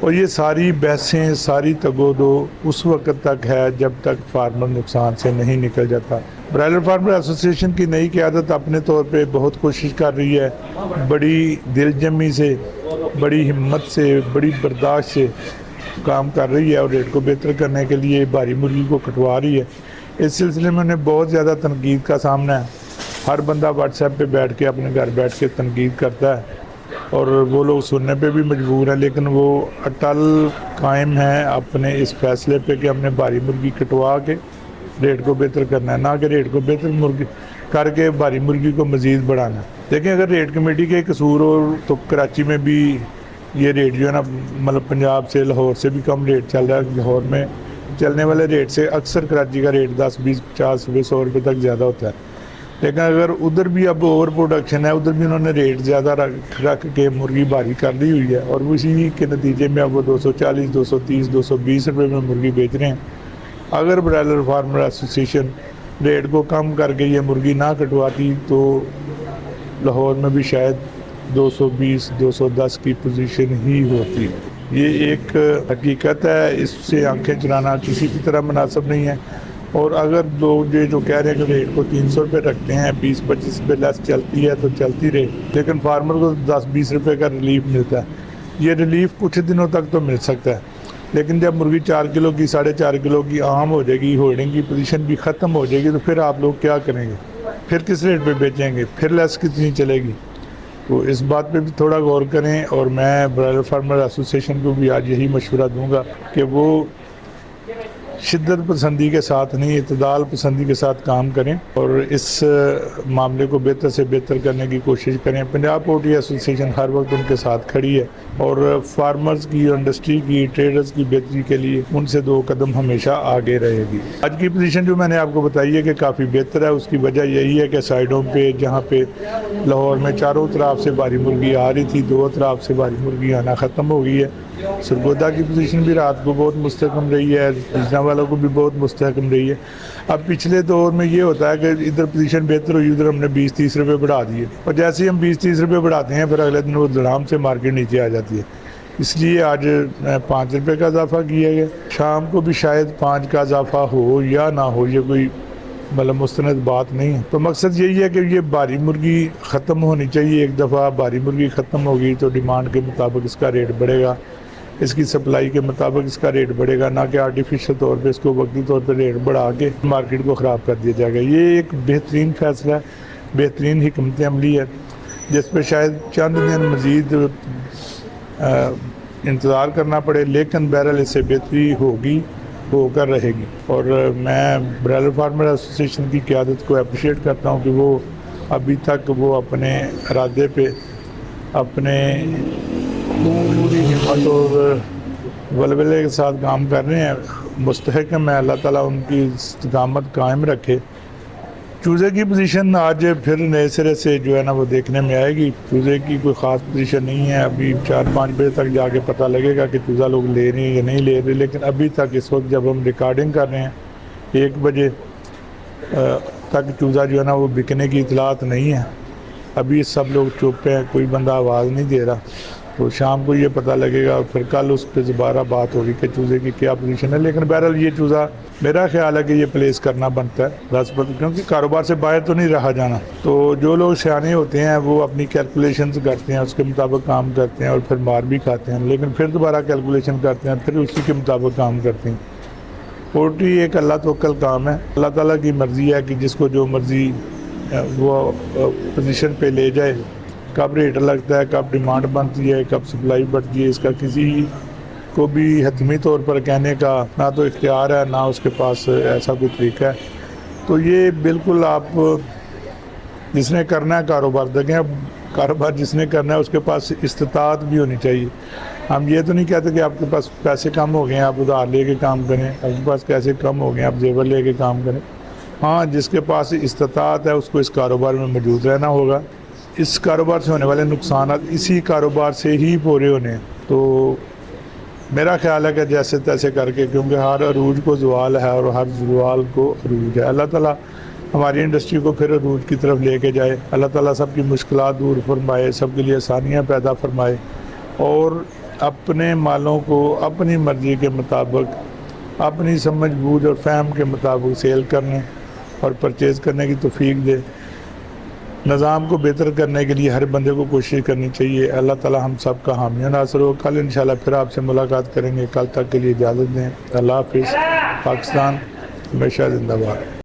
اور یہ ساری بحثیں، ساری تگودو اس وقت تک ہے جب تک فارمر نقصان سے نہیں نکل جاتا۔ برائلر فارمر ایسوسی ایشن کی نئی قیادت اپنے طور پہ بہت کوشش کر رہی ہے، بڑی دل جمی سے، بڑی ہمت سے، بڑی برداشت سے کام کر رہی ہے اور ریٹ کو بہتر کرنے کے لیے بھاری مرغی کو کٹوا رہی ہے۔ اس سلسلے میں انہیں بہت زیادہ تنقید کا سامنا ہے۔ ہر بندہ واٹس ایپ پہ بیٹھ کے اپنے گھر بیٹھ کے تنقید کرتا ہے اور وہ لوگ سننے پہ بھی مجبور ہیں، لیکن وہ اٹل قائم ہیں اپنے اس فیصلے پہ کہ ہم نے بھاری مرغی کٹوا کے ریٹ کو بہتر کرنا ہے، نہ کہ ریٹ کو بہتر مرغی کر کے بھاری مرغی کو مزید بڑھانا ہے۔ دیکھیں اگر ریٹ کمیٹی کے قصور ہو تو کراچی میں بھی یہ ریٹ جو ہے نا، مطلب پنجاب سے، لاہور سے بھی کم ریٹ چل رہا ہے۔ لاہور میں چلنے والے ریٹ سے اکثر کراچی کا ریٹ 10، 20، 50 روپے، 100 روپے تک زیادہ ہوتا ہے، لیکن اگر ادھر بھی اب اوور پروڈکشن ہے، ادھر بھی انہوں نے ریٹ زیادہ رکھ کے مرغی بھاری کر لی ہوئی ہے اور اسی کے نتیجے میں اب وہ 240، 230، 220 روپے میں مرغی بیچ رہے ہیں۔ اگر برائلر فارمر ایسوسی ایشن ریٹ کو کم کر کے یہ مرغی نہ کٹواتی تو لاہور میں بھی شاید 220، 210 کی پوزیشن ہی ہوتی۔ یہ ایک حقیقت ہے، اس سے آنکھیں چرانا کسی بھی طرح مناسب نہیں ہے۔ اور اگر لوگ جو کہہ رہے ہیں کہ ریٹ کو 300 روپے رکھتے ہیں، 20-25 روپے لیس چلتی ہے تو چلتی رہے، لیکن فارمر کو 10-20 روپے کا ریلیف ملتا ہے۔ یہ ریلیف کچھ دنوں تک تو مل سکتا ہے، لیکن جب مرغی 4 کلو کی، 4.5 کلو کی عام ہو جائے گی، ہولڈنگ کی پوزیشن بھی ختم ہو جائے گی، تو پھر آپ لوگ کیا کریں گے؟ پھر کس ریٹ پہ بیچیں گے؟ پھر لیس کتنی چلے گی؟ تو اس بات پہ بھی تھوڑا غور کریں، اور میں برائلر فارمر ایسوسی ایشن کو بھی آج یہی مشورہ دوں گا کہ وہ شدت پسندی کے ساتھ نہیں، اعتدال پسندی کے ساتھ کام کریں اور اس معاملے کو بہتر سے بہتر کرنے کی کوشش کریں۔ پنجاب پولٹری ایسوسی ایشن ہر وقت ان کے ساتھ کھڑی ہے اور فارمرز کی، انڈسٹری کی، ٹریڈرز کی بہتری کے لیے ان سے 2 قدم ہمیشہ آگے رہے گی۔ آج کی پوزیشن جو میں نے آپ کو بتائی ہے کہ کافی بہتر ہے، اس کی وجہ یہی ہے کہ سائیڈوں پہ، جہاں پہ لاہور میں چاروں طرف سے بھاری مرغی آ رہی تھی، 2 طرف سے بھاری مرغی آنا ختم ہو گئی ہے۔ سرگودا کی پوزیشن بھی رات کو بہت مستحکم رہی ہے، پنجنا والوں کو بھی بہت مستحکم رہی ہے۔ اب پچھلے دور میں یہ ہوتا ہے کہ ادھر پوزیشن بہتر ہوئی، ادھر ہم نے 20-30 روپے بڑھا دیے، اور جیسے ہی ہم 20-30 روپے بڑھاتے ہیں پھر اگلے دن وہ دھڑام سے مارکیٹ نیچے آ جاتی ہے۔ اس لیے آج 5 روپے کا اضافہ کیا گیا، شام کو بھی شاید 5 کا اضافہ ہو یا نہ ہو، یہ کوئی مطلب مستند بات نہیں ہے۔ تو مقصد یہی ہے کہ یہ بھاری مرغی ختم ہونی چاہیے۔ ایک دفعہ بھاری مرغی ختم ہوگی تو ڈیمانڈ کے مطابق اس کا ریٹ بڑھے گا، اس کی سپلائی کے مطابق اس کا ریٹ بڑھے گا، نہ کہ آرٹیفیشل طور پہ اس کو وقتی طور پہ ریٹ بڑھا کے مارکیٹ کو خراب کر دیا جائے گا۔ یہ ایک بہترین فیصلہ ہے، بہترین حکمت عملی ہے، جس پہ شاید چند دن مزید انتظار کرنا پڑے، لیکن بہرحال اس سے بہتری ہوگی، ہو کر رہے گی۔ اور میں برائلر فارمر ایسوسی ایشن کی قیادت کو اپریشیٹ کرتا ہوں کہ وہ ابھی تک وہ اپنے ارادے پہ، اپنے پوری ہمت اور ولولے کے ساتھ کام کر رہے ہیں، مستحکم ہے۔ اللہ تعالیٰ ان کی استقامت قائم رکھے۔ چوزے کی پوزیشن آج پھر نئے سرے سے جو ہے نا وہ دیکھنے میں آئے گی۔ چوزے کی کوئی خاص پوزیشن نہیں ہے، ابھی 4-5 بجے تک جا کے پتہ لگے گا کہ چوزہ لوگ لے رہے ہیں یا نہیں لے رہے، لیکن ابھی تک اس وقت جب ہم ریکارڈنگ کر رہے ہیں 1 بجے تک چوزہ جو ہے نا وہ بکنے کی اطلاعات نہیں ہے۔ ابھی سب لوگ چپ ہیں، کوئی بندہ آواز نہیں دے رہا، تو شام کو یہ پتہ لگے گا اور پھر کل اس پہ دوبارہ بات ہوگی کہ چوزے کی کیا پوزیشن ہے۔ لیکن بہرحال یہ چوزہ میرا خیال ہے کہ یہ پلیس کرنا بنتا ہے 10 پر، کیونکہ کاروبار سے باہر تو نہیں رہا جانا۔ تو جو لوگ سیانے ہوتے ہیں وہ اپنی کیلکولیشنز کرتے ہیں، اس کے مطابق کام کرتے ہیں اور پھر مار بھی کھاتے ہیں، لیکن پھر دوبارہ کیلکولیشن کرتے ہیں، پھر اسی کے مطابق کام کرتے ہیں۔ پولٹری ایک اللہ توکل کام ہے، اللہ تعالیٰ کی مرضی ہے کہ جس کو جو مرضی وہ پوزیشن پہ لے جائے، کب ریٹ لگتا ہے، کب ڈیمانڈ بنتی ہے، کب سپلائی بڑھتی ہے، اس کا کسی کو بھی حتمی طور پر کہنے کا نہ تو اختیار ہے، نہ اس کے پاس ایسا کوئی طریقہ ہے۔ تو یہ بالکل آپ جس نے کرنا ہے کاروبار، دیکھیں اب کاروبار جس نے کرنا ہے اس کے پاس استطاعت بھی ہونی چاہیے۔ ہم یہ تو نہیں کہتے کہ آپ کے پاس پیسے کم ہو گئے ہیں آپ ادھار لے کے کام کریں، آپ کے پاس پیسے کم ہو گئے ہیں آپ زیور لے کے کام کریں۔ ہاں، جس کے پاس استطاعت ہے اس کو اس کاروبار میں موجود رہنا ہوگا۔ اس کاروبار سے ہونے والے نقصانات اسی کاروبار سے ہی پورے ہونے ہیں۔ تو میرا خیال ہے کہ جیسے تیسے کر کے، کیونکہ ہر عروج کو زوال ہے اور ہر زوال کو عروج ہے، اللہ تعالیٰ ہماری انڈسٹری کو پھر عروج کی طرف لے کے جائے، اللہ تعالیٰ سب کی مشکلات دور فرمائے، سب کے لیے آسانیاں پیدا فرمائے، اور اپنے مالوں کو اپنی مرضی کے مطابق اپنی سمجھ بوجھ اور فہم کے مطابق سیل کرنے اور پرچیز کرنے کی توفیق دے۔ نظام کو بہتر کرنے کے لیے ہر بندے کو کوشش کرنی چاہیے۔ اللہ تعالی ہم سب کا حامی و ناصر ہو۔ کل انشاءاللہ پھر آپ سے ملاقات کریں گے۔ کل تک کے لیے اجازت دیں۔ اللہ حافظ۔ پاکستان ہمیشہ زندہ باد۔